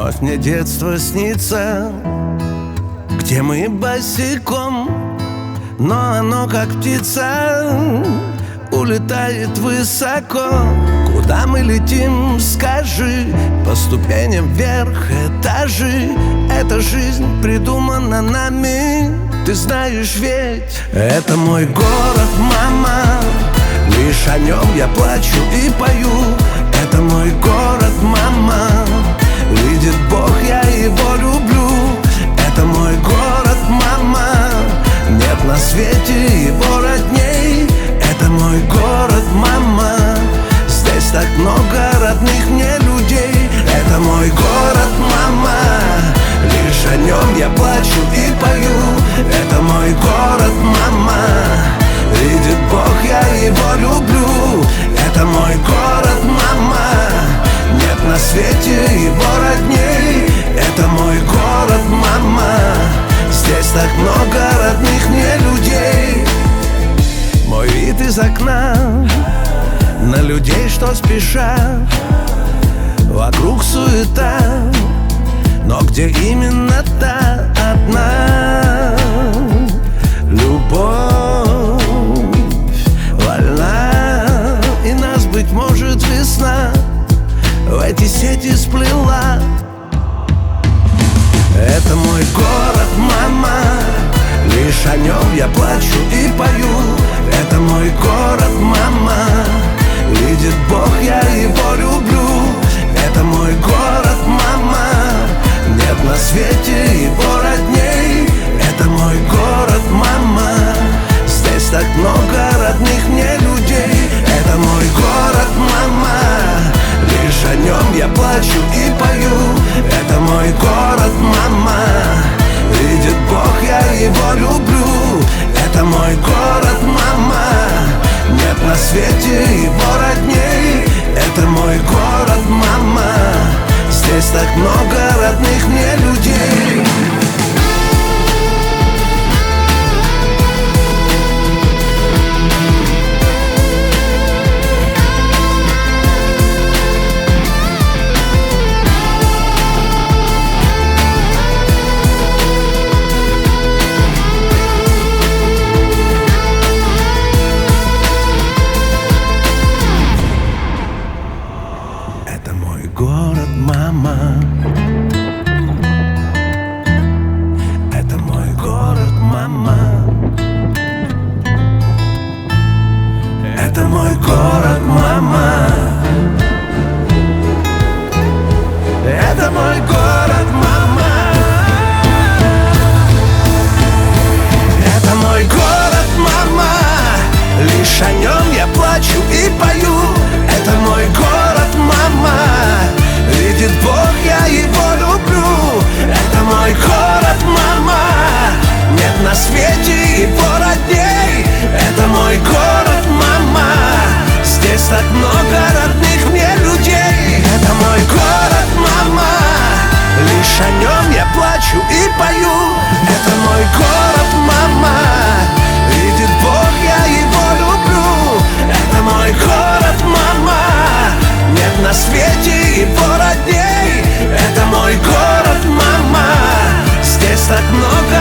Вновь мне детство снится, где мы босиком, но оно как птица улетает высоко. Куда мы летим, скажи? По ступеням вверх этажи. Эта жизнь придумана нами, ты знаешь ведь. Это мой город, мама, лишь о нем я плачу и пою. Это мой город, мама, видит Бог, я его люблю. Это мой город, мама, нет на свете его родней. Это мой город, мама, здесь так много родных мне людей. Это мой город, мама, лишь о нем я плачу и пою. Это мой город, мама, видит Бог, я его люблю. Это мой город, мама, нет на свете его родней. Это мой город, мама, здесь так много родных мне людей. Мой вид из окна на людей, что спешат. Вокруг суета, но где именно та одна любовь вольна, и нас, быть может, весна в эти сети сплела. Это мой город, мама, лишь о нем я плачу и пою. Это мой город, мама, видит Бог, я его люблю. Это мой город, мама, нет на свете его родней. Это мой город, мама, здесь так много родных мне людей. Это мой город, мама, лишь о нем я плачу и пою. Это мой город, мама, видит Бог, я его люблю. Это мой город, мама, нет на свете его родней. Это мой город, мама, здесь так много родных мне людей. Это мой город, мама. Это мой город, мама. Это мой город, мама. Это мой город, мама. Это мой город, мама, лишь о нем я плачу и пою. Это мой город, мама, видит Бог, я его люблю. Это мой город, мама, нет на свете его родней. Это мой город, мама, здесь так много родных мне людей. Это мой город, мама, лишь о нем я плачу и пою. Это мой город, мама, видит Бог, я его люблю. Это мой город, мама, нет на свете его родней. Это мой город, мама, здесь так много